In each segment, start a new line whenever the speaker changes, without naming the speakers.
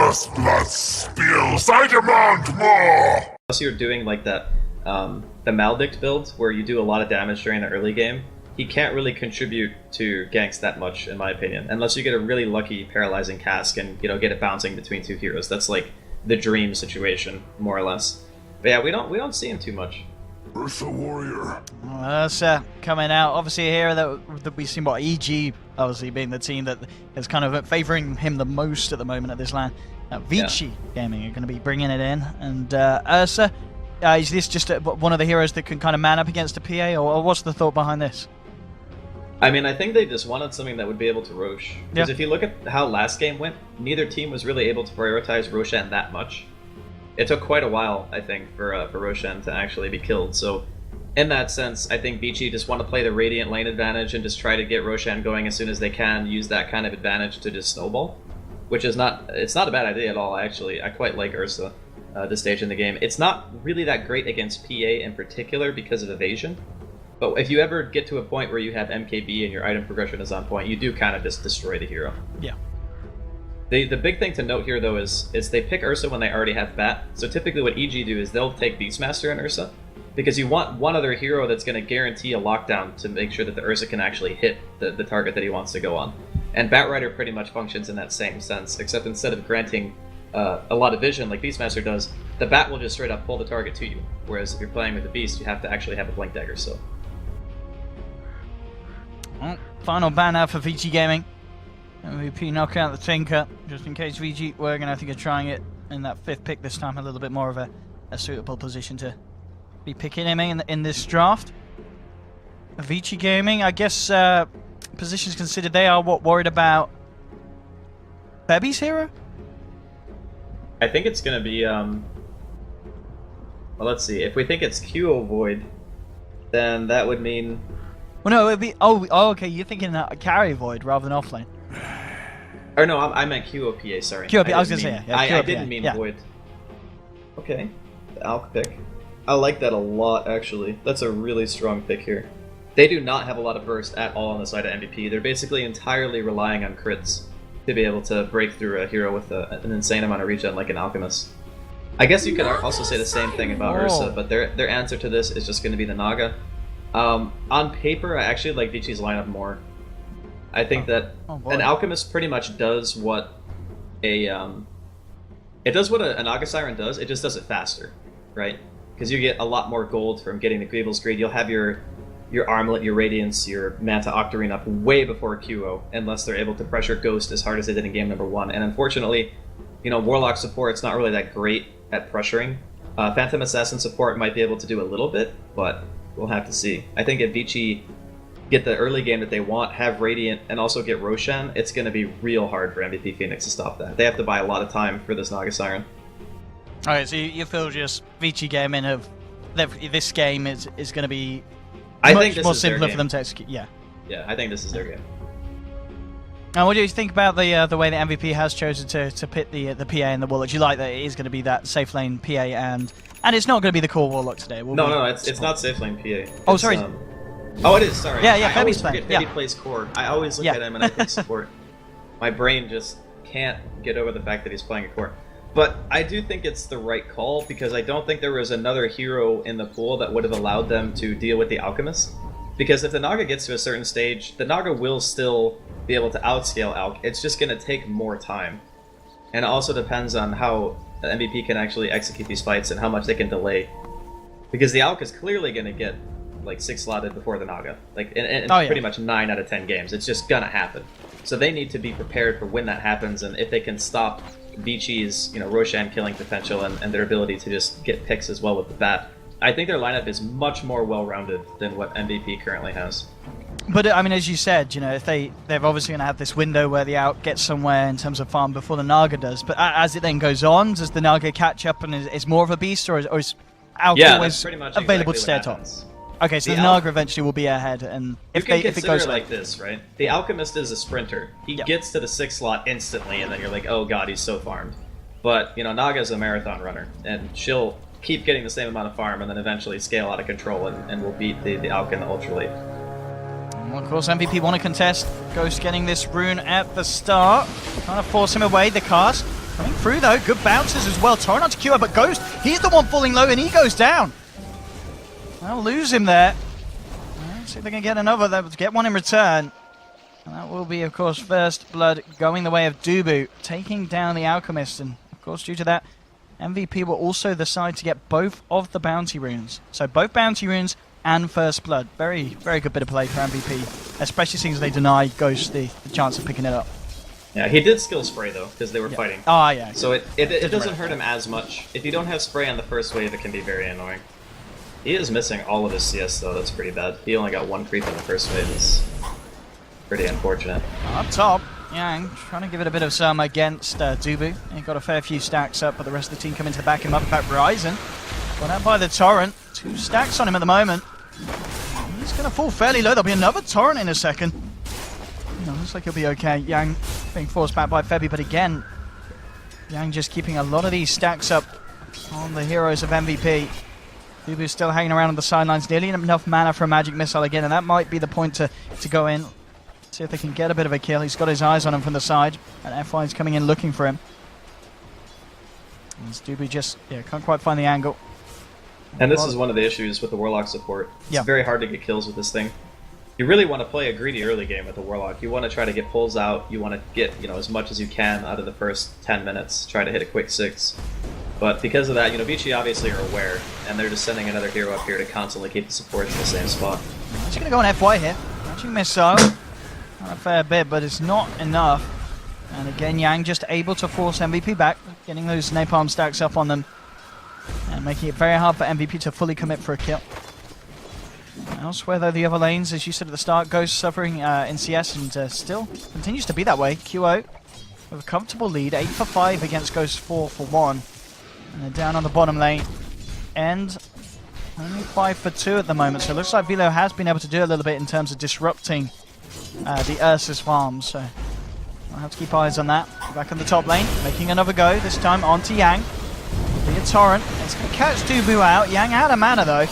First blood spills. I demand more.
Unless you're doing like that, the Maldict build where you do a lot of damage during the early game, he can't really contribute to ganks that much, in my opinion, unless you get a really lucky paralyzing cask and get it bouncing between two heroes. That's like the dream situation, more or less. But yeah, we don't see him too much.
Ursa Warrior.
Ursa coming out. Obviously, here that we've seen EG obviously being the team that is kind of favouring him the most at the moment at this LAN. Vici Gaming are going to be bringing it in, and Ursa. Is this just one of the heroes that can kind of man up against a PA, or what's the thought behind this?
I mean, I think they just wanted something that would be able to Rosh. Because if you look at how last game went, neither team was really able to prioritize Roshan that much. It took quite a while, I think, for Roshan to actually be killed. So, in that sense, I think Vici just want to play the Radiant lane advantage and just try to get Roshan going as soon as they can, use that kind of advantage to just snowball. Which is not a bad idea at all, actually. I quite like Ursa this stage in the game. It's not really that great against PA in particular because of evasion. But if you ever get to a point where you have MKB and your item progression is on point, you do kind of just destroy the hero.
Yeah.
The big thing to note here, though, is they pick Ursa when they already have Bat. So typically what EG do is they'll take Beastmaster and Ursa, because you want one other hero that's going to guarantee a lockdown to make sure that the Ursa can actually hit the target that he wants to go on. And Batrider pretty much functions in that same sense, except instead of granting a lot of vision like Beastmaster does, the Bat will just straight up pull the target to you. Whereas if you're playing with the Beast, you have to actually have a Blink Dagger, so...
Well, final ban out for Vici Gaming. MVP knock out the Tinker, just in case VG were going to think of trying it in that 5th pick this time, a little bit more of a suitable position to be picking him in this draft. Vici Gaming, I guess positions considered, they are worried about Bebby's hero?
I think it's going to be, well, let's see, if we think it's QO Void, then that would mean...
Well, no, it would be, oh okay, you're thinking carry Void rather than offlane.
Or no, I meant QOPA, sorry.
QOPA, I was going to say, yeah.
I didn't mean Void. Okay, the Alk pick. I like that a lot, actually. That's a really strong pick here. They do not have a lot of burst at all on the side of MVP. They're basically entirely relying on crits to be able to break through a hero with an insane amount of regen like an Alchemist. I guess you could also say the same thing about Ursa, but their answer to this is just going to be the Naga. On paper, I actually like Vici's lineup more. I think that an Alchemist pretty much does what an Naga Siren does, it just does it faster, right? Because you get a lot more gold from getting the Greevil's Greed. You'll have your Armlet, your Radiance, your Manta Octarine up way before QO, unless they're able to pressure Ghost as hard as they did in game number 1. And unfortunately, Warlock support's not really that great at pressuring. Phantom Assassin support might be able to do a little bit, but we'll have to see. I think if Vici get the early game that they want, have Radiant, and also get Roshan, it's going to be real hard for MVP Phoenix to stop that. They have to buy a lot of time for this Naga Siren.
Alright, so you feel just Vici Gaming of this game is going to be much more simpler for them to execute. Yeah,
I think this is their game.
Now, what do you think about the way the MVP has chosen to pit the PA and the Warlock? Do you like that it is going to be that safe lane PA and it's not going to be the core Warlock today?
No, it's not safe lane PA.
Oh, sorry.
Oh, it is. Sorry.
Yeah.
I always forget Febby plays core. I always look at him and I think support. My brain just can't get over the fact that he's playing a core. But I do think it's the right call, because I don't think there was another hero in the pool that would have allowed them to deal with the Alchemist. Because if the Naga gets to a certain stage, the Naga will still be able to outscale Alk. It's just going to take more time. And it also depends on how the MVP can actually execute these fights and how much they can delay. Because the Alk is clearly going to get 6-slotted before the Naga. Pretty much 9 out of 10 games. It's just going to happen. So they need to be prepared for when that happens, and if they can stop Vici's, Roshan killing potential and their ability to just get picks as well with the Bat. I think their lineup is much more well-rounded than what MVP currently has.
But, I mean, as you said, if they're obviously going to have this window where the Alk gets somewhere in terms of farm before the Naga does, but as it then goes on, does the Naga catch up and is more of a beast, or is Alk always
pretty much
available to stay atop? Okay, so the Naga eventually will be ahead, and if it goes
like this, right? The Alchemist is a sprinter. He gets to the 6th slot instantly, and then you're like, oh god, he's so farmed. But, Naga's a marathon runner, and she'll keep getting the same amount of farm, and then eventually scale out of control, and will beat the Alk in the Ultra Late.
Well, of course, MVP want to contest. Ghost getting this rune at the start. Trying to force him away. The cast Coming through though, good bounces as well. Torrent onto QO, but Ghost, he's the one falling low and he goes down. They'll lose him there. Let's see if they can get another, they'll get one in return. And that will be, of course, first blood going the way of Dubu, taking down the Alchemist. And, of course, due to that, MVP will also decide to get both of the bounty runes. So both bounty runes and first blood. Very, very good bit of play for MVP, especially since they deny Ghost the chance of picking it up.
Yeah, he did skill spray, though, because they were fighting.
Ah, yeah.
So it doesn't hurt him as much. If you don't have spray on the first wave, it can be very annoying. He is missing all of his CS, though. That's pretty bad. He only got one creep on the first wave. It's pretty unfortunate.
Up top, Yang trying to give it a bit of some against Dubu. He got a fair few stacks up, but the rest of the team coming to back him up. In fact, Ryzen got out by the Torrent. 2 stacks on him at the moment. He's going to fall fairly low. There'll be another Torrent in a second. No, looks like he'll be okay. Yang being forced back by Febby, but again, Yang just keeping a lot of these stacks up on the heroes of MVP. Dubu's still hanging around on the sidelines, nearly enough mana for a magic missile again, and that might be the point to go in. See if they can get a bit of a kill. He's got his eyes on him from the side, and FY is coming in looking for him. As Dubu just can't quite find the angle.
And this is one of the issues with the Warlock support. It's very hard to get kills with this thing. You really want to play a greedy early game with the Warlock. You want to try to get pulls out. You want to get as much as you can out of the first 10 minutes. Try to hit a quick 6. But because of that, Vici obviously are aware, and they're just sending another hero up here to constantly keep the support in the same spot.
He's going to go on FY here. Matching missile. Not a fair bit, but it's not enough. And again, Yang just able to force MVP back, getting those napalm stacks up on them, and making it very hard for MVP to fully commit for a kill. Elsewhere, though, the other lanes, as you said at the start, Ghost suffering in CS and still continues to be that way. QO with a comfortable lead, 8 for 5 against Ghost 4 for 1. And they're down on the bottom lane. And only 5 for 2 at the moment, so it looks like Velo has been able to do a little bit in terms of disrupting the Ursus farms. So I'll have to keep eyes on that. Back on the top lane, making another go, this time onto Yang. Be a Torrent. It's going to catch Dubu out. Yang out of mana, though.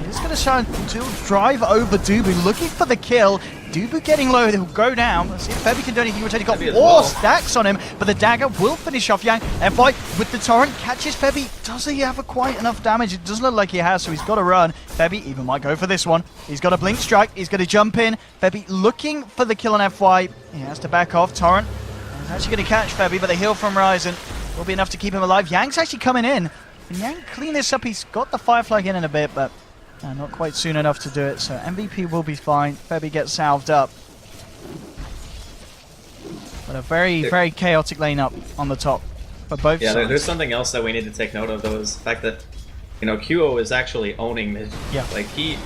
He's going to try to drive over Dubu, looking for the kill. Dubu getting low, he'll go down. Let's see if Febby can do anything. He's got 4 stacks on him, but the dagger will finish off Yang. And fight with the Torrent, catches Febby. Does he have quite enough damage? It doesn't look like he has, so he's got to run. Febby even might go for this one. He's got a blink strike, he's going to jump in. Febby looking for the kill on FY. He has to back off. Torrent is actually going to catch Febby, but the heal from Ryzen will be enough to keep him alive. Yang's actually coming in. Can Yang clean this up? He's got the Firefly in a bit, but not quite soon enough to do it. So MVP will be fine. Febby gets salved up. But a very, very chaotic lane up on the top for both sides.
Yeah, there's something else that we need to take note of, though, is the fact that, QO is actually owning mid.
Yeah.
Like, he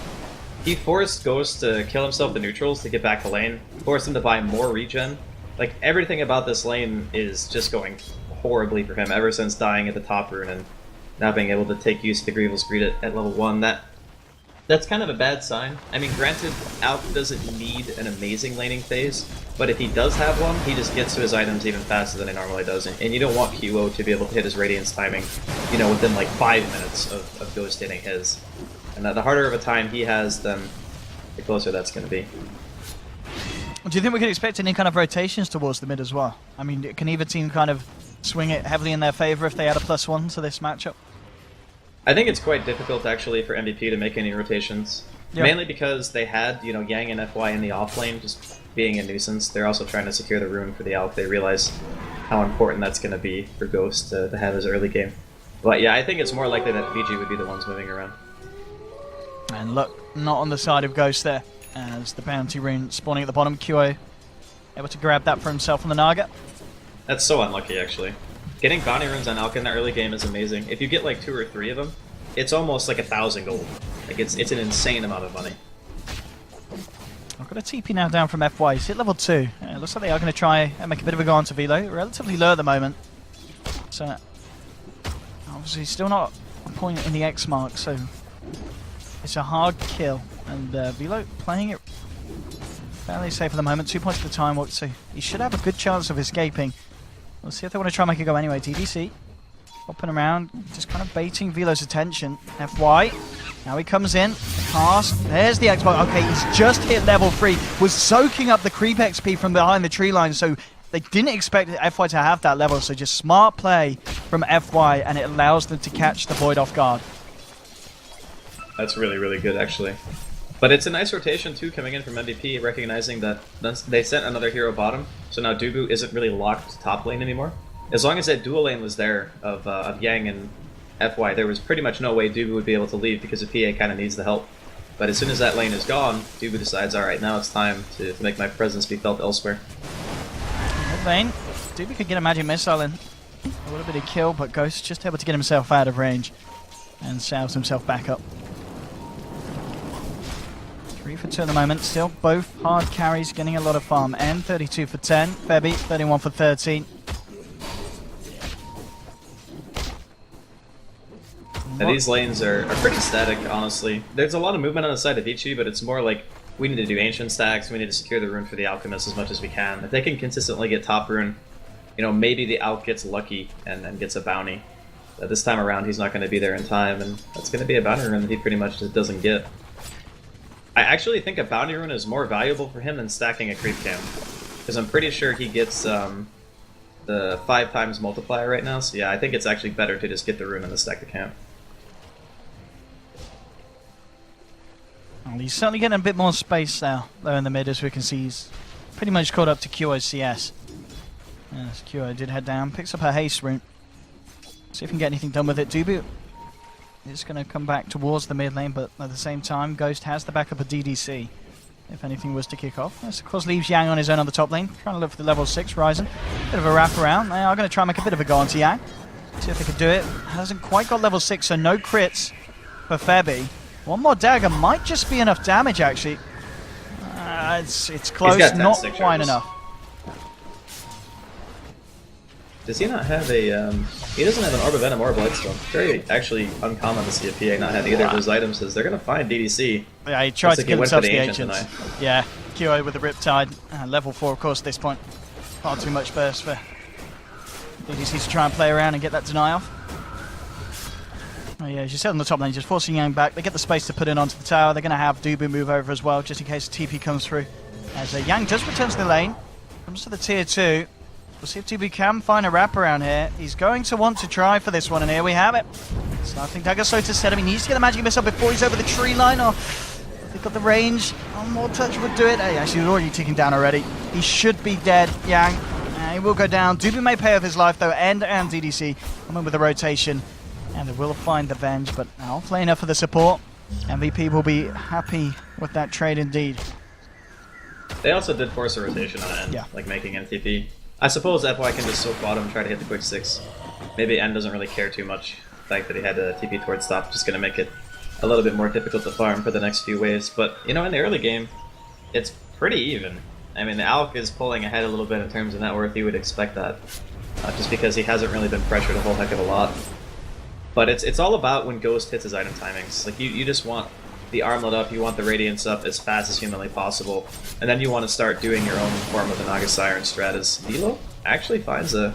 forced Ghost to kill himself in neutrals to get back to lane, forced him to buy more regen. Like, everything about this lane is just going horribly for him ever since dying at the top rune and not being able to take use of the Grievel's Greed at level 1. That's kind of a bad sign. I mean, granted, Alp doesn't need an amazing laning phase, but if he does have one, he just gets to his items even faster than he normally does, and you don't want QO to be able to hit his Radiance timing, within like 5 minutes of Ghost hitting his. And the harder of a time he has, then the closer that's going to be.
Do you think we could expect any kind of rotations towards the mid as well? I mean, can either team kind of swing it heavily in their favor if they add a +1 to this matchup?
I think it's quite difficult, actually, for MVP to make any rotations. Yep. Mainly because they had, Yang and FY in the off lane just being a nuisance. They're also trying to secure the rune for the Alp. They realize how important that's going to be for Ghost to have his early game. But yeah, I think it's more likely that VG would be the ones moving around.
And look, not on the side of Ghost there, as the bounty rune spawning at the bottom. QO able to grab that for himself on the Naga.
That's so unlucky, actually. Getting bounty runes on Alk in the early game is amazing. If you get like 2 or 3 of them, it's almost like 1,000 gold. Like it's an insane amount of money.
I've got a TP now down from FY. He's hit level 2. It looks like they are going to try and make a bit of a go on to Velo. Relatively low at the moment. So obviously still not a point in the X mark, so it's a hard kill. And Velo playing it fairly safe at the moment. 2 points at the time, so he should have a good chance of escaping. Let's see if they want to try and make it go anyway. TDC hopping around, just kind of baiting Velo's attention. FY, now he comes in, cast, there's the Xbox. Okay, he's just hit level 3, was soaking up the creep XP from behind the tree line, so They didn't expect FY to have that level, so just smart play from FY, and it allows them to catch the Void off guard.
That's really, really good, actually. But it's a nice rotation, too, coming in from MVP, recognizing that they sent another hero bottom, so now Dubu isn't really locked top lane anymore. As long as that dual lane was there of Yang and FY, there was pretty much no way Dubu would be able to leave because the PA kind of needs the help. But as soon as that lane is gone, Dubu decides, alright, now it's time to make my presence be felt elsewhere.
Mid lane, Dubu could get a magic missile in. A little bit of kill, but Ghost just able to get himself out of range and salves himself back up. 3 for 2 at the moment, still both hard carries getting a lot of farm. N 32 for 10, Febby 31 for 13.
Now, these lanes are pretty static, honestly. There's a lot of movement on the side of Vici, but it's more like we need to do ancient stacks, we need to secure the rune for the Alchemist as much as we can. If they can consistently get top rune, you know, maybe the Alch gets lucky and gets a bounty. This time around, he's not going to be there in time, and that's going to be a bounty rune that he pretty much just doesn't get. I actually think a bounty rune is more valuable for him than stacking a creep cam, because I'm pretty sure he gets the 5 times multiplier right now, so yeah, I think it's actually better to just get the rune and then stack the camp.
Well, he's certainly getting a bit more space now, though, in the mid, as we can see. He's pretty much caught up to QO's CS. Yes, QO did head down, picks up her haste rune. See if we can get anything done with it. Dubu is going to come back towards the mid lane, but at the same time, Ghost has the backup of DDC. If anything was to kick off. This, of course, leaves Yang on his own on the top lane, trying to look for the level 6 Ryzen. Bit of a wrap around. They are going to try and make a bit of a go onto Yang. See if they can do it. Hasn't quite got level 6, so no crits for Febby. One more dagger might just be enough damage, actually. It's close, not quite enough.
Does he not have a, he doesn't have an Orb of Venom or Blightstone. Very, actually, uncommon to see a PA not have either of those items, as they're going to find DDC.
Yeah, he tried to kill himself the Ancients. Yeah, QO with the Riptide. Level 4, of course, at this point. Far too much burst for DDC to try and play around and get that deny off. Oh yeah, as you said on the top lane, just forcing Yang back. They get the space to put in onto the tower. They're going to have Dubu move over as well, just in case TP comes through. As Yang does return to the lane, comes to the tier 2. We'll see if Dubu can find a wraparound here. He's going to want to try for this one, and here we have it. Starting Dagger so to set him. He needs to get the magic missile before he's over the tree line, or if he got the range, one more touch would do it. Hey, actually, he's already ticking down already. He should be dead, Yang. He will go down. Dubu may pay off his life, though, and DDC come in with the rotation. And they will find the Venge, but I'll play enough for the support. MVP will be happy with that trade indeed.
They also did force a rotation on N, like making NTP. I suppose FY can just soak bottom and try to hit the quick 6. Maybe N doesn't really care too much. The fact that he had a TP towards top just going to make it a little bit more difficult to farm for the next few waves. But, you know, in the early game, it's pretty even. I mean, the Alch is pulling ahead a little bit in terms of net worth. You would expect that, just because he hasn't really been pressured a whole heck of a lot. But it's all about when Ghost hits his item timings. Like, you just want the armlet up, you want the Radiance up as fast as humanly possible, and then you want to start doing your own form of the Naga Siren strat. As Velo actually finds a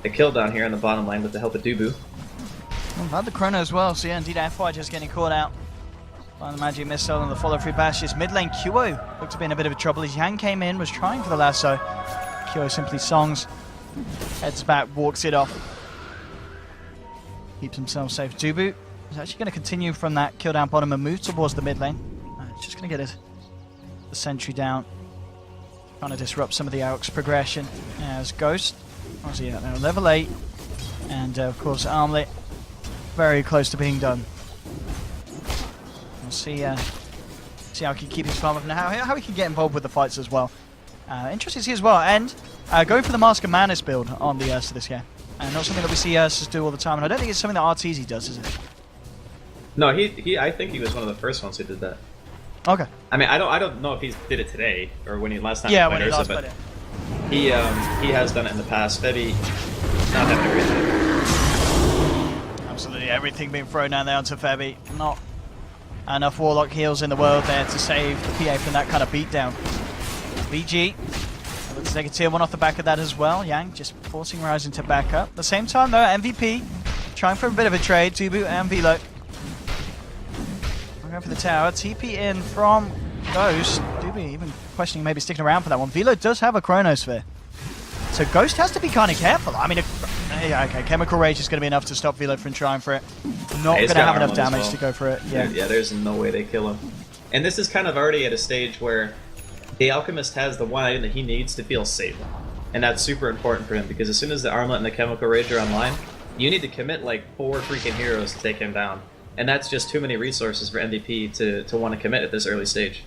kill down here on the bottom lane with the help of Dubu.
Well, had the Chrono as well, so yeah, indeed FY just getting caught out by the magic missile and the follow-through bashes. Mid lane QO looked to be in a bit of a trouble as Yang came in, was trying for the lasso. QO simply songs, heads back, walks it off. Keeps himself safe. Dubu is actually going to continue from that kill down bottom and move towards the mid lane. Just going to get the sentry down. Trying to disrupt some of the Alch's progression. As Ghost, what's he at now? Level 8. And of course Armlet very close to being done. We'll see how he can keep his farm up and how he can get involved with the fights as well. Interesting to see as well. And going for the Mask of Madness build on the Ursa this year. And not something that we see Ursus do all the time. And I don't think it's something that Arteezy does, is it? No,
I think he was one of the first ones who did that.
Okay.
I mean, I don't know if he did it today or when he last time
when
played
he
Ursa,
last
but
played it.
he has done it in the past. Febby not having a great time.
Absolutely, everything being thrown down there onto Febby. Not enough Warlock heals in the world there to save the PA from that kind of beatdown. BG. Let's take a tier 1 off the back of that as well. Yang just forcing Ryzen to back up. At the same time, though, MVP trying for a bit of a trade. Dubu and Velo. We're going for the tower. TP in from Ghost. Dubu even questioning maybe sticking around for that one. Velo does have a Chronosphere. So Ghost has to be kind of careful. I mean, yeah, okay, Chemical Rage is going to be enough to stop Velo from trying for it. Not going to have enough damage to go for it. Yeah.
Yeah, there's no way they kill him. And this is kind of already at a stage where the Alchemist has the one item that he needs to feel safe. And that's super important for him, because as soon as the Armlet and the Chemical Rage are online, you need to commit like 4 freaking heroes to take him down. And that's just too many resources for MVP to want to commit at this early stage.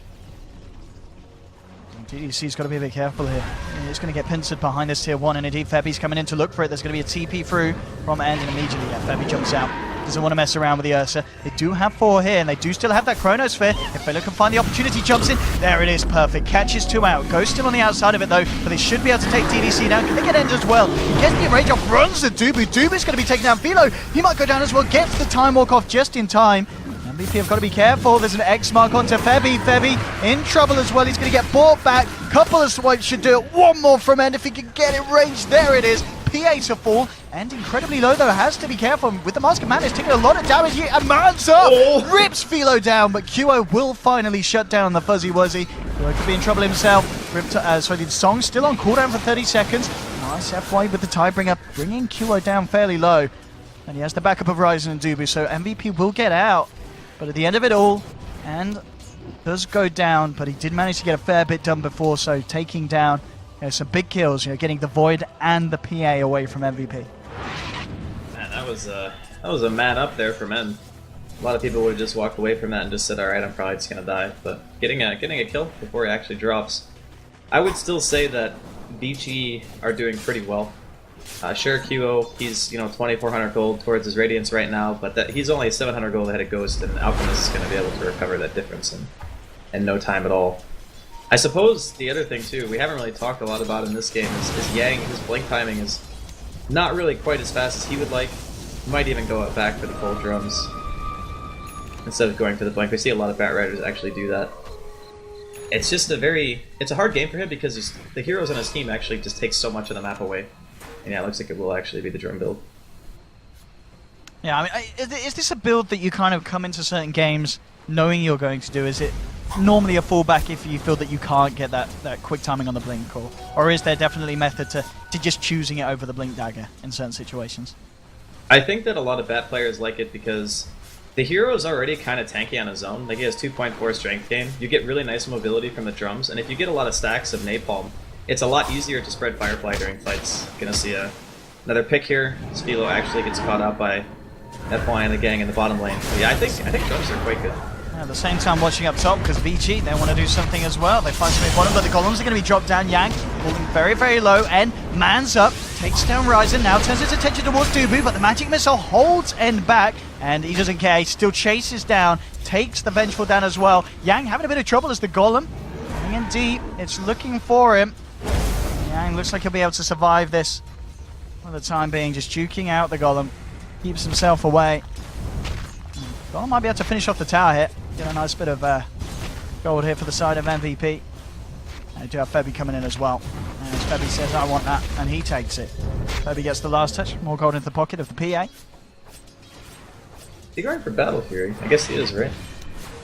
DDC's got to be a bit careful here. He's going to get pincered behind this tier 1, and indeed Febby's coming in to look for it. There's going to be a TP through from End, and immediately Febby jumps out. Doesn't want to mess around with the Ursa. They do have 4 here, and they do still have that Chronosphere. If Velo can find the opportunity, jumps in. There it is, perfect. Catches 2 out. Ghost still on the outside of it, though, but they should be able to take DDC down. Can they get End as well? He gets the rage off, runs to Dubu. Dubu's going to be taken down. Velo, he might go down as well. Gets the time walk off just in time. MVP have got to be careful. There's an X mark onto Febby. Febby in trouble as well. He's going to get bought back. Couple of swipes should do it. One more from End if he can get it ranged. There it is. PA to fall. And incredibly low, though. Has to be careful. With the Mask of Madness taking a lot of damage here. And Man's up! Oh. Rips Philo down, but QO will finally shut down the Fuzzy Wuzzy. QO could be in trouble himself. So the Song's still on cooldown for 30 seconds. Nice FY with the Tidebringer, bringing QO down fairly low. And he has the backup of Ryzen and Dubu, so MVP will get out. But at the end of it all, and does go down, but he did manage to get a fair bit done before, so taking down some big kills, getting the Void and the PA away from MVP.
Man, that was a man up there from End. A lot of people would have just walked away from that and just said, alright, I'm probably just going to die. But getting a kill before he actually drops. I would still say that Vici are doing pretty well. Sure, QO, he's 2,400 gold towards his Radiance right now, but he's only 700 gold ahead of Ghost, and Alchemist is going to be able to recover that difference in no time at all. I suppose the other thing too, we haven't really talked a lot about in this game, is Yang. His blink timing is not really quite as fast as he would like. He might even go back for the cold drums instead of going for the blink. We see a lot of Bat Riders actually do that. It's just it's a hard game for him because the heroes on his team actually just take so much of the map away. And yeah, it looks like it will actually be the drum build.
Yeah, I mean, is this a build that you kind of come into certain games knowing you're going to do? Is it normally a fallback if you feel that you can't get that quick timing on the blink, or is there definitely method to just choosing it over the blink dagger in certain situations?
I think that a lot of Bat players like it because the hero is already kind of tanky on his own. Like, he has 2.4 strength gain. You get really nice mobility from the drums, and if you get a lot of stacks of Napalm, it's a lot easier to spread Firefly during fights. Gonna see another pick here. Spilo actually gets caught out by FY and the gang in the bottom lane. But yeah, I think drums are quite good.
At the same time, watching up top because Vici, they want to do something as well. They find something bottom, but the columns are going to be dropped down. Yang falling very, very low. End mans up, takes down Ryzen. Now turns his attention towards Dubu, but the magic missile holds End back, and he doesn't care. He still chases down, takes the Vengeful down as well. Yang having a bit of trouble as the Golem going in deep. It's looking for him. Yang looks like he'll be able to survive this for the time being, just juking out the Golem. Keeps himself away. Golem might be able to finish off the tower here. Get a nice bit of gold here for the side of MVP. And do have Febby coming in as well. And Febby says, I want that, and he takes it. Febby gets the last touch. More gold into the pocket of the PA.
Is he going for Battle Fury? I guess he is, right?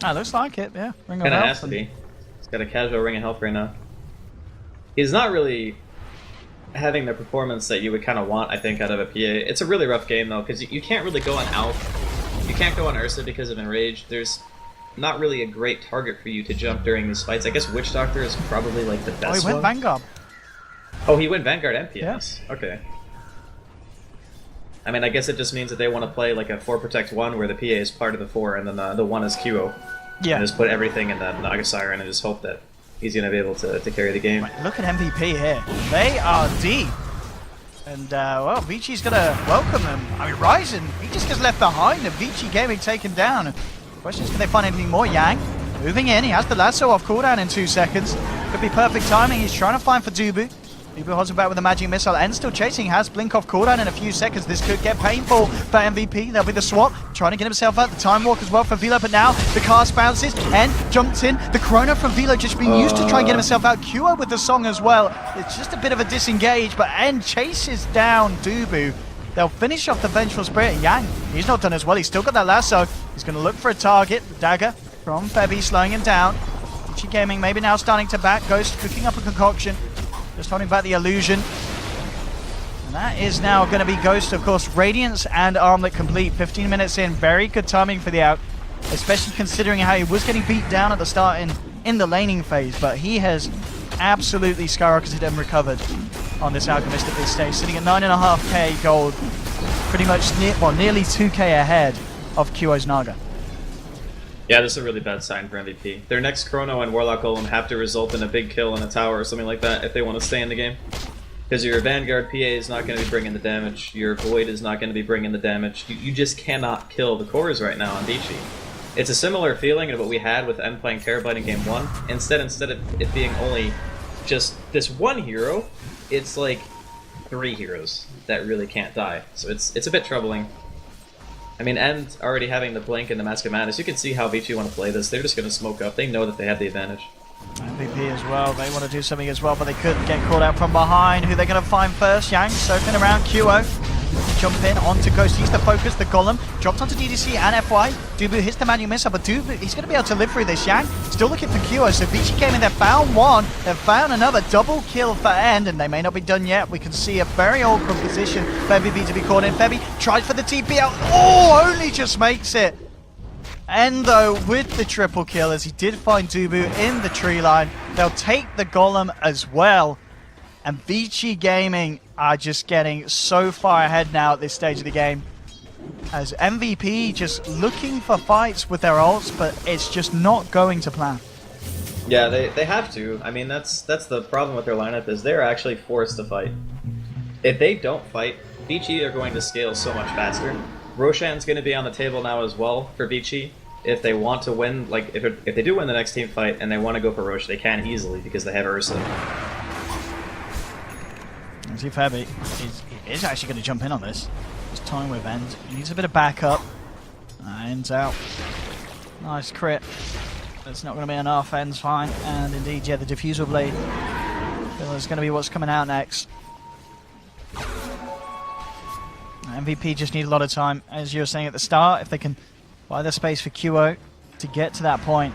Looks like it, yeah. Ring of
Kinda
Health.
has to be. He's got a casual Ring of Health right now. He's not really having the performance that you would kind of want, I think, out of a PA. It's a really rough game, though, because you can't really go on Alph. You can't go on Ursa because of Enrage. There's not really a great target for you to jump during these fights. I guess Witch Doctor is probably like the best
he went
one.
Vanguard.
Oh, he went Vanguard and PS?
Yeah.
Okay. I mean, I guess it just means that they want to play like a 4 Protect 1 where the PA is part of the 4 and then the 1 is QO.
Yeah.
And just put everything in the Naga Siren and just hope that he's going to be able to carry the game.
Right, look at MVP here. They are deep. And, well, Vici's going to welcome them. I mean, Ryzen, he just gets left behind and Vici Gaming taken down. The question is, can they find anything more? Yang moving in. He has the lasso off cooldown in 2 seconds. Could be perfect timing. He's trying to find for Dubu. Dubu holds him back with a magic missile and still chasing. Has blink off cooldown in a few seconds. This could get painful for MVP. There'll be the swap. Trying to get himself out. The time walk as well for Velo, but now the cast bounces and jumps in. The Chrono from Velo just being used to try and get himself out. QO with the song as well. It's just a bit of a disengage, but End chases down Dubu. They'll finish off the Vengeful Spirit. Yang, he's not done as well. He's still got that lasso. He's going to look for a target. Dagger from Febby slowing him down. Vici Gaming maybe now starting to back. Ghost cooking up a concoction. Just holding back the illusion. And that is now going to be Ghost, of course. Radiance and Armlet complete. 15 minutes in. Very good timing for the Alc, especially considering how he was getting beat down at the start in the laning phase. But he has absolutely skyrocketed and recovered on this Alchemist at this stage, sitting at 9.5k gold, pretty much nearly 2k ahead of QO's Naga.
Yeah, this is a really bad sign for MVP. Their next Chrono and Warlock Golem have to result in a big kill in a tower or something like that if they want to stay in the game. Because your Vanguard PA is not going to be bringing the damage, your Void is not going to be bringing the damage. You just cannot kill the cores right now on Vici. It's a similar feeling to what we had with M playing Terabyte in Game 1. Instead of it being only just this one hero, it's like 3 heroes that really can't die. So it's a bit troubling. I mean, and already having the Blink and the Mask of Madness, you can see how Vici want to play this. They're just going to smoke up. They know that they have the advantage.
MVP as well. They want to do something as well, but they couldn't get caught out from behind. Who they're going to find first? Yang circling around QO. Jump in onto Ghost. He's the focus. The Golem dropped onto DDC and FY. Dubu hits the manual missile, but Dubu, he's going to be able to live through this. Yang still looking for QO. So Vici came in there, found one. They've found another double kill for End, and they may not be done yet. We can see a very awkward position for MVP to be caught in. Febby tries for the TP out. Oh, only just makes it. Endo with the triple kill as he did find Dubu in the tree line. They'll take the Golem as well. And Vici Gaming are just getting so far ahead now at this stage of the game. As MVP just looking for fights with their ults, but it's just not going to plan.
Yeah, they have to. I mean, that's the problem with their lineup, is they're actually forced to fight. If they don't fight, Vici are going to scale so much faster. Roshan's going to be on the table now as well for Vici. If they want to win, like if they do win the next team fight and they want to go for Rosh, they can easily because they have Ursa.
And see Febby is actually going to jump in on this. It's time with End. He needs a bit of backup. End's out. Nice crit. That's not going to be enough. End's fine. And indeed, yeah, the Diffusal Blade is going to be what's coming out next. MVP just need a lot of time, as you were saying at the start, if they can buy the space for QO to get to that point.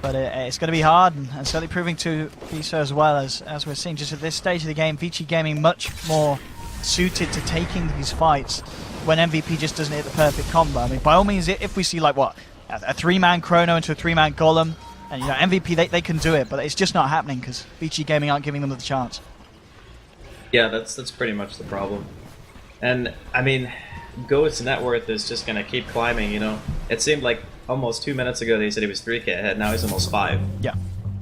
But it's going to be hard, and certainly proving to be so as well, as we're seeing just at this stage of the game. Vici Gaming much more suited to taking these fights when MVP just doesn't hit the perfect combo. I mean, by all means, if we see like what, a 3-man Chrono into a 3-man Golem, and you know MVP they can do it, but it's just not happening because Vici Gaming aren't giving them the chance.
Yeah, that's pretty much the problem. And I mean, Ghost's net worth is just gonna keep climbing. You know, it seemed like almost 2 minutes ago they said he was 3k ahead. Now he's almost 5.
Yeah.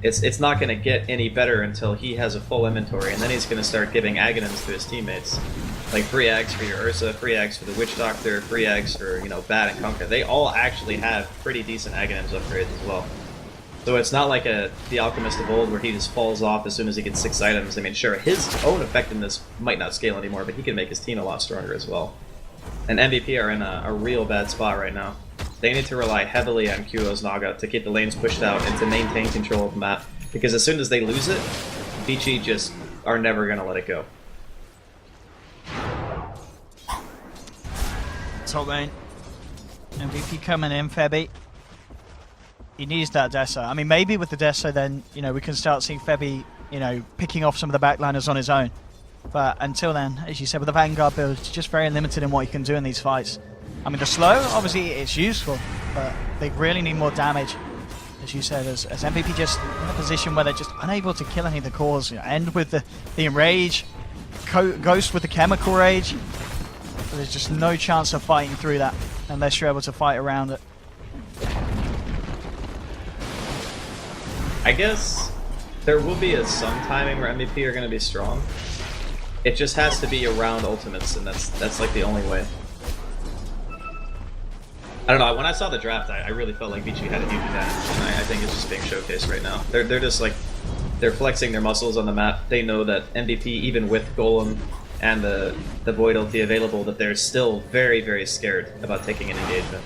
It's not gonna get any better until he has a full inventory, and then he's gonna start giving Aghanims to his teammates. Like free Aghs for your Ursa, free Aghs for the Witch Doctor, free Aghs for, you know, Bat and Kunkka. They all actually have pretty decent Aghanims upgrades as well. So it's not like the Alchemist of old where he just falls off as soon as he gets 6 items. I mean, sure, his own effectiveness might not scale anymore, but he can make his team a lot stronger as well. And MVP are in a real bad spot right now. They need to rely heavily on QO's Naga to keep the lanes pushed out and to maintain control of the map. Because as soon as they lose it, Vici just are never going to let it go.
Top lane. MVP coming in, Febby. He needs that Deso. I mean, maybe with the Deso, then, you know, we can start seeing Febby, you know, picking off some of the backliners on his own. But until then, as you said, with the Vanguard build, it's just very limited in what he can do in these fights. I mean, the slow, obviously, it's useful, but they really need more damage, as you said, as MVP just in a position where they're just unable to kill any of the cores. You know, End with the Enrage, Ghost with the Chemical Rage. But there's just no chance of fighting through that unless you're able to fight around it.
I guess there will be some timing where MVP are going to be strong. It just has to be around ultimates, and that's like the only way. I don't know, when I saw the draft, I really felt like Vici had a huge advantage, and I think it's just being showcased right now. They're just like, they're flexing their muscles on the map. They know that MVP, even with Golem and the Void ulti available, that they're still very, very scared about taking an engagement.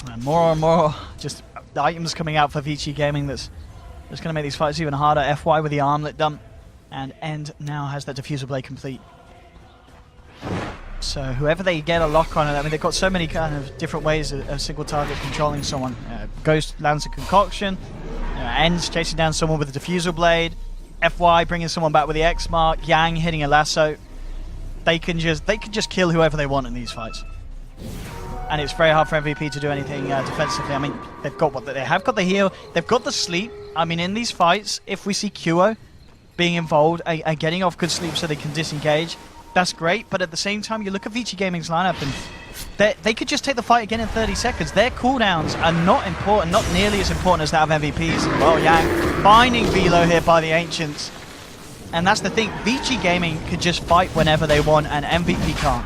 And more, just the items coming out for Vici Gaming that's going to make these fights even harder. FY with the armlet dump, and End now has that Diffusal Blade complete. So whoever they get a lock on, I mean, they've got so many kind of different ways of single target controlling someone. Ghost lands a concoction, End's chasing down someone with a Diffusal Blade, FY bringing someone back with the X mark, Yang hitting a lasso. They can just kill whoever they want in these fights. And it's very hard for MVP to do anything defensively. I mean, they've got what they have got the heal, they've got the sleep. I mean, in these fights, if we see Qo being involved and getting off good sleep so they can disengage, that's great. But at the same time, you look at VG Gaming's lineup and they could just take the fight again in 30 seconds. Their cooldowns are not important, not nearly as important as that of MVP's. Well, Yang finding Velo here by the Ancients. And that's the thing, VG Gaming could just fight whenever they want and MVP can't.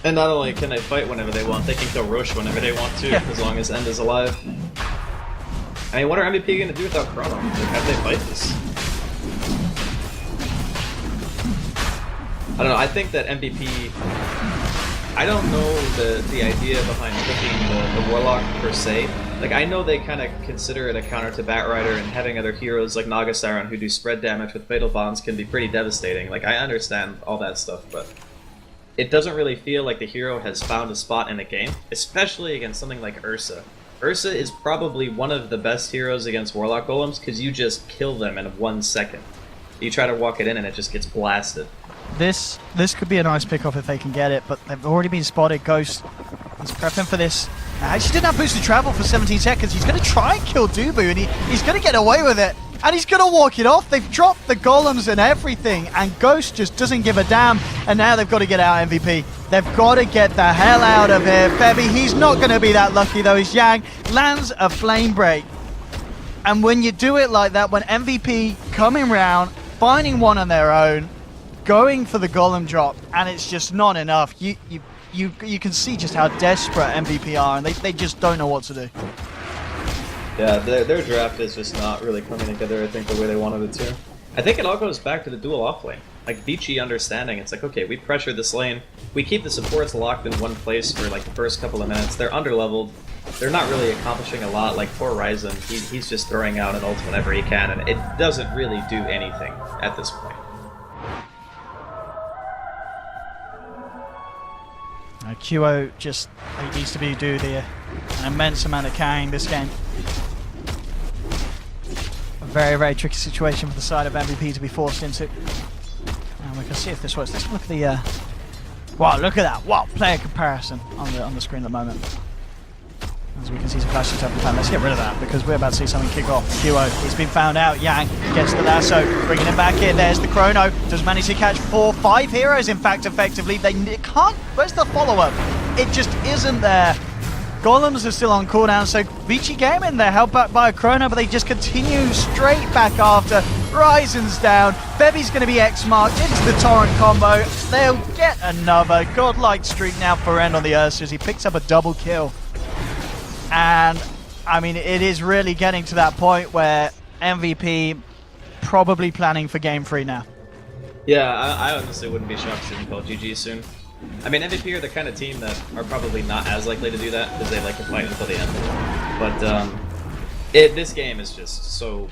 And not only can they fight whenever they want, they can kill Roche whenever they want to, as long as End is alive. I mean, what are MVP going to do without Chrono? Like, how do they fight this? I don't know, I think that MVP... I don't know the idea behind picking the Warlock per se. Like, I know they kind of consider it a counter to Batrider, and having other heroes like Naga Siren who do spread damage with Fatal Bonds can be pretty devastating. Like, I understand all that stuff, but it doesn't really feel like the hero has found a spot in the game, especially against something like Ursa. Ursa is probably one of the best heroes against Warlock Golems because you just kill them in 1 second. You try to walk it in and it just gets blasted.
This could be a nice pick-off if they can get it, but they've already been spotted. Ghost is prepping for this. Actually didn't have boosted travel for 17 seconds. He's going to try and kill Dubu, and he's going to get away with it. And he's going to walk it off. They've dropped the golems and everything, and Ghost just doesn't give a damn. And now they've got to get out MVP. They've got to get the hell out of here. Febby, he's not going to be that lucky though. He's Yang, lands a flame break. And when you do it like that, when MVP coming round, finding one on their own, going for the golem drop, and it's just not enough. You can see just how desperate MVP are, and they just don't know what to do.
Yeah, their draft is just not really coming together, I think, the way they wanted it to. I think it all goes back to the dual offlane. Like, Vici understanding, it's like, okay, we pressure this lane, we keep the supports locked in one place for, like, the first couple of minutes, they're underleveled, they're not really accomplishing a lot. Like, poor Ryzen, he's just throwing out an ult whenever he can, and it doesn't really do anything at this point.
Qo just needs to do an immense amount of carrying this game. A very, very tricky situation for the side of MVP to be forced into. And we can see if this works. Let's look at the... wow, look at that. Wow, player comparison on the screen at the moment. As we can see some flashes over time. Let's get rid of that because we're about to see something kick off. Qo, he's been found out. Yang gets the lasso, bringing him back in. There's the chrono. Does manage to catch 5 heroes, in fact, effectively. They can't... Where's the follow-up? It just isn't there. Golems are still on cooldown, so Vici Gaming, they're held back by a chrono, but they just continue straight back after. Ryzen's down. Febby's going to be X-marked into the Torrent combo. They'll get another godlike streak now for End on the Ursa as he picks up a double kill. And, I mean, it is really getting to that point where MVP probably planning for Game 3 now.
Yeah, I honestly wouldn't be shocked to see them call GG soon. I mean, MVP are the kind of team that are probably not as likely to do that because they like to fight until the end. But this game is just so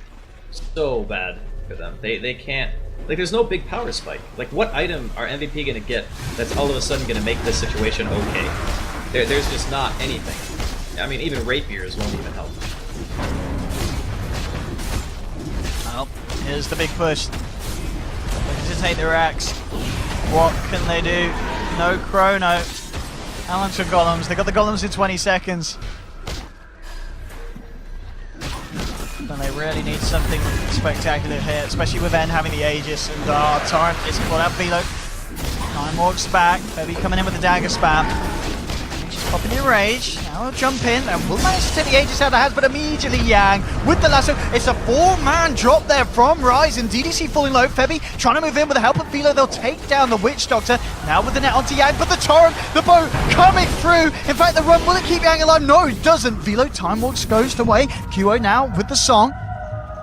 bad for them. They can't... Like, there's no big power spike. Like, what item are MVP going to get that's all of a sudden going to make this situation okay? There's just not anything. I mean, even rapiers won't even help.
Well, here's the big push. Looking to take the racks. What can they do? No chrono. Alan to golems. They got the golems in 20 seconds. And they really need something spectacular here, especially with End having the Aegis. And Torrent is caught out. Velo. Time walks back. Febby coming in with the dagger spam. She's popping in rage. Now we'll jump in and we'll manage to take the Aegis out of the hands, but immediately Yang with the lasso. It's a 4-man drop there from Ryzen. DDC falling low. Febby trying to move in with the help of Velo. They'll take down the Witch Doctor. Now with the net onto Yang, but the Torrent, the bow coming through. In fact, the run, will it keep Yang alive? No, it doesn't. Velo time walks ghost away. Qo now with the song.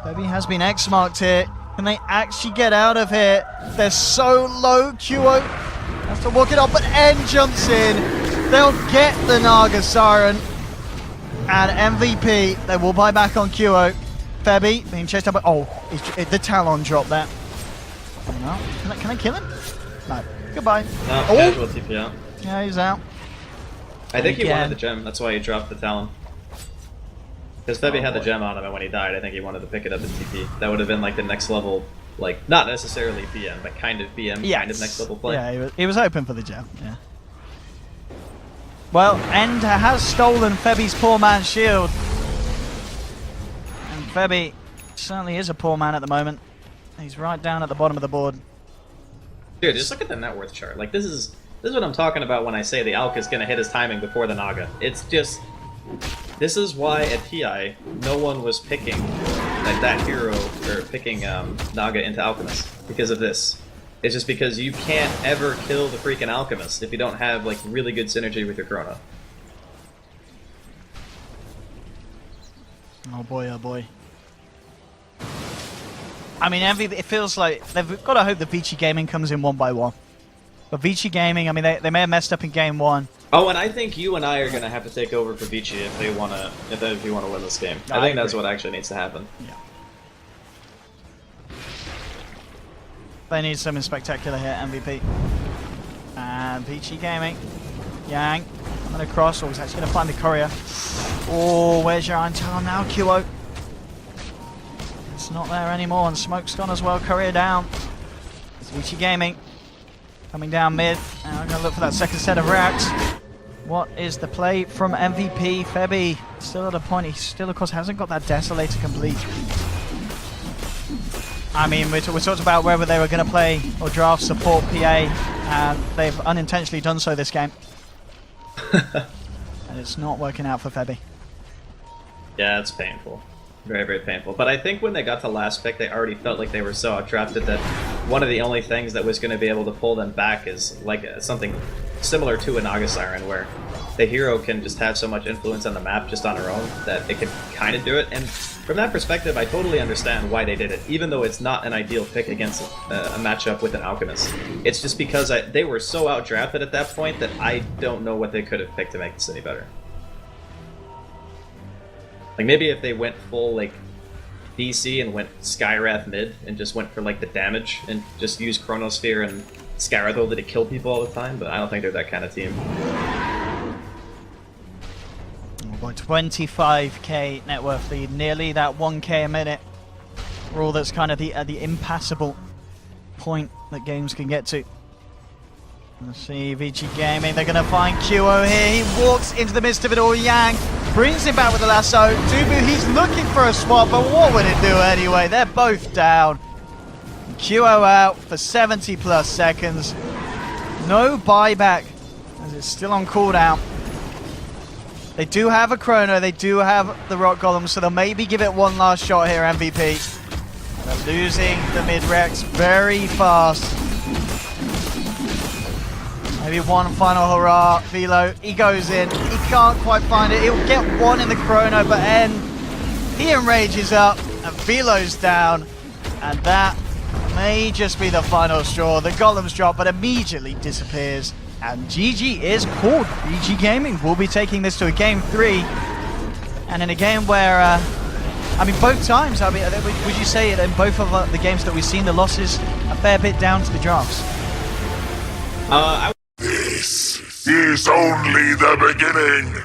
Febby has been X-marked here. Can they actually get out of here? They're so low. Qo has to walk it off, but End jumps in. They'll get the Naga Siren. And MVP, they will buy back on Qo. Febby being chased up by... Oh, the Talon dropped that. No. Can I kill him? No. Goodbye.
No, casual TP out.
Yeah, he's out.
I think he wanted the gem, that's why he dropped the Talon. Because Febby had the gem on him, and when he died, I think he wanted to pick it up in TP. That would have been like the next level Like, not necessarily BM, but kind of BM,
Yes.
kind of next level play.
Yeah, he was hoping for the gem, yeah. Well, Ender has stolen Febi's poor man's shield. And Febi certainly is a poor man at the moment. He's right down at the bottom of the board.
Dude, just look at the net worth chart. Like, this is what I'm talking about when I say the Alk is going to hit his timing before the Naga. It's just... This is why at TI, no one was picking that hero, or picking Naga into Alchemist, because of this. It's just because you can't ever kill the freaking Alchemist if you don't have, like, really good synergy with your Chrono.
Oh boy, oh boy. I mean, it feels like they've got to hope that Vici Gaming comes in one by one. But Vici Gaming, I mean, they may have messed up in game one.
Oh, and I think you and I are going to have to take over for Vici if you want to win this game. I think that's what actually needs to happen.
Yeah. They need something spectacular here, MVP. And Vici Gaming. Yang. Coming across. Oh, he's actually going to find the courier. Oh, where's your Intel now, QO? It's not there anymore, and Smoke's gone as well. Courier down. It's Vici Gaming. Coming down mid. And I'm going to look for that second set of racks. What is the play from MVP? Febi still at a point. He still, of course, hasn't got that Desolator complete. I mean, we talked about whether they were going to play or draft support PA, and they've unintentionally done so this game. And it's not working out for Febi.
Yeah, it's painful. Very, very painful. But I think when they got to last pick, they already felt like they were so outdrafted that one of the only things that was going to be able to pull them back is like something similar to a Naga Siren, where the hero can just have so much influence on the map just on her own that it can kind of do it. And from that perspective, I totally understand why they did it, even though it's not an ideal pick against a matchup with an Alchemist. It's just because they were so outdrafted at that point that I don't know what they could have picked to make this any better. Like, maybe if they went full, like, DC and went Skywrath mid and just went for, like, the damage and just used Chronosphere and Skywrath only to kill people all the time, but I don't think they're that kind of team.
Oh boy, 25k net worth lead, nearly that 1k a minute. Rule that's kind of the impassable point that games can get to. Let's see, Vici Gaming, they're going to find QO here. He walks into the midst of it all. Yang brings him back with the lasso. Dubu, he's looking for a swap, but what would it do anyway? They're both down. QO out for 70 plus seconds. No buyback, as it's still on cooldown. They do have a Chrono, they do have the Rock Golem, so they'll maybe give it one last shot here, MVP. They're losing the mid-Rex very fast. Maybe one final hurrah. Velo, he goes in. He can't quite find it. He'll get one in the Chrono, but he enrages up, and Velo's down. And that may just be the final straw. The Golem's drop, but immediately disappears. And GG is called. VG Gaming will be taking this to a game 3. And in a game where, I mean, both times, I mean, would you say in both of the games that we've seen, the losses a fair bit down to the drafts?
This is only the beginning.